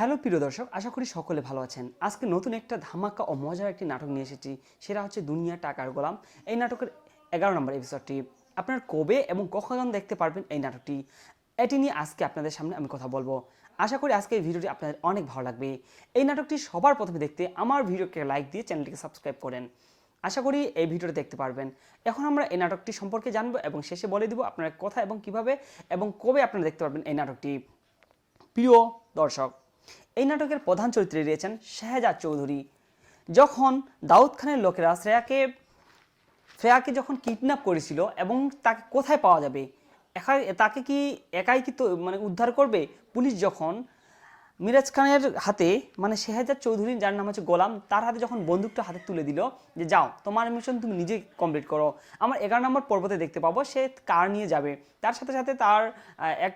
Hello প্রিয় দর্শক, আশা করি সকলে ভালো আছেন। আজকে নতুন একটা ধামাকা ও মজার একটি নাটক নিয়ে এসেছি। সেটা হচ্ছে দুনিয়া টাকার গোলাম। এই নাটকের 11 নম্বর এপিসোডটি আপনার কবে এবং কখন দেখতে পারবেন এই নাটকটি, এটি নিয়ে আজকে আপনাদের সামনে আমি কথা বলবো। আশা করি আজকে এই ভিডিওটি আপনাদের অনেক ভালো লাগবে। এই নাটকটি সবার প্রথমে দেখতে আমার ভিডিওকে লাইক দিয়ে চ্যানেলটিকে সাবস্ক্রাইব করেন। আশা করি এই ভিডিওটি দেখতে পারবেন। এখন আমরা এই নাটকটি সম্পর্কে জানবো এবং শেষে বলে দিব আপনারা কোথায় এবং কিভাবে এবং কবে আপনারা দেখতে পারবেন এই নাটকটি। প্রিয় দর্শক, এই নাটকের প্রধান চরিত্রে রয়েছেন শাহজাদ চৌধুরী। যখন দাউদ খানের লোকেরা শ্রেয়াকে যখন কিডন্যাপ করেছিল এবং তাকে কোথায় পাওয়া যাবে, তাকে কি একাই কি তো উদ্ধার করবে পুলিশ, যখন মিরাজ খানের হাতে শাহজাদ চৌধুরী, যার নাম হচ্ছে গোলাম, তার হাতে যখন বন্দুকটা হাতে তুলে দিল যে যাও তোমার মিশন তুমি নিজে কমপ্লিট করো, আমার 11 নম্বর পর্বতে দেখতে পাবো সে কার নিয়ে যাবে, তার সাথে সাথে তার এক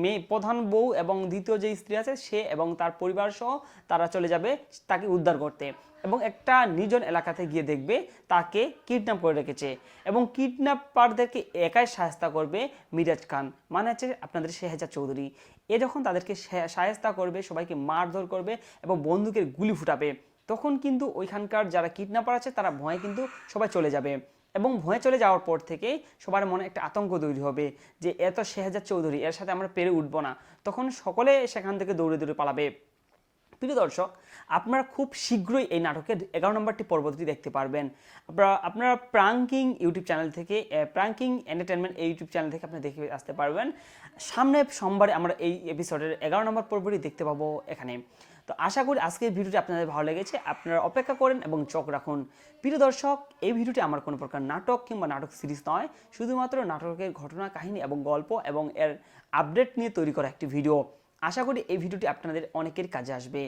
মেয়ে প্রধান বউ এবং দ্বিতীয় যে স্ত্রী আছে সে এবং তার পরিবার সহ তারা চলে যাবে তাকে উদ্ধার করতে, এবং একটা নির্জন এলাকাতে গিয়ে দেখবে তাকে কিডন্যাপ করে রেখেছে এবং কিডন্যাপারদেরকে একাই সাহায্য করবে মিরাজ খান, মানে হচ্ছে আপনাদের শাহজাদ চৌধুরী। এ যখন তাদেরকে সাহায্য করবে, সবাইকে মারধর করবে এবং বন্দুকের গুলি ফুটাবে, তখন কিন্তু ওইখানকার যারা কিডন্যাপার আছে তারা ভয়ে কিন্তু সবাই চলে যাবে, এবং ভয়ে চলে যাওয়ার পর থেকে সবার মনে একটা আতঙ্ক তৈরি হবে যে এত শাহজাদ চৌধুরী, এর সাথে আমরা পেরে উঠবো না, তখন সকলে সেখান থেকে দৌড়ে দৌড়ে পালাবে। প্রিয় দর্শক, আপনারা খুব শীঘ্রই এই নাটকের 11 নম্বরটি পর্বটি দেখতে পারবেন। আপনারা প্রাঙ্কিং ইউটিউব চ্যানেল থেকে, প্রাঙ্কিং এন্টারটেনমেন্ট এই ইউটিউব চ্যানেল থেকে আপনি দেখে আসতে পারবেন। সামনে সোমবারে আমরা এই এপিসোডের 11 নম্বর পর্বটি দেখতে পাবো এখানে। তো আশা করি আজকের ভিডিওটি আপনাদের ভালো লেগেছে, আপনারা অপেক্ষা করেন এবং চোখ রাখুন। প্রিয় দর্শক, এই ভিডিওটি আমার কোনো প্রকার নাটক কিংবা নাটক সিরিজ নয়, শুধুমাত্র নাটকের ঘটনা কাহিনী এবং গল্প এবং এর আপডেট নিয়ে তৈরি করা একটি ভিডিও। আশা করি এই ভিডিওটি আপনাদের অনেকের কাজে আসবে।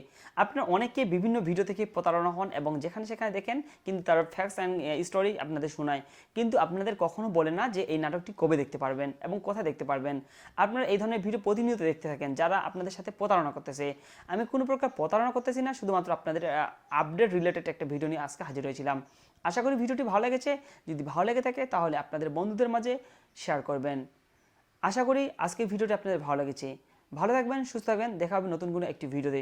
আপনারা অনেকে বিভিন্ন ভিডিও থেকে প্রতারণা হন এবং যেখানে সেখানে দেখেন কিন্তু তার ফ্যাক্টস অ্যান্ড স্টোরি আপনাদের শোনায়, কিন্তু আপনাদের কখনো বলে না যে এই নাটকটি কবে দেখতে পারবেন এবং কোথায় দেখতে পারবেন। আপনারা এই ধরনের ভিডিও প্রতিনিয়ত দেখতে থাকেন যারা আপনাদের সাথে প্রতারণা করতেছে। আমি কোনো প্রকার প্রতারণা করতেছি না, শুধুমাত্র আপনাদের আপডেট রিলেটেড একটা ভিডিও নিয়ে আজকে হাজির হয়েছিলাম। আশা করি ভিডিওটি ভালো লেগেছে। যদি ভালো লেগে থাকে তাহলে আপনাদের বন্ধুদের মাঝে শেয়ার করবেন। আশা করি আজকের ভিডিওটি আপনাদের ভালো লেগেছে। ভালো থাকবেন, সুস্থ থাকবেন, দেখা হবে নতুন কোনো একটি ভিডিওতে।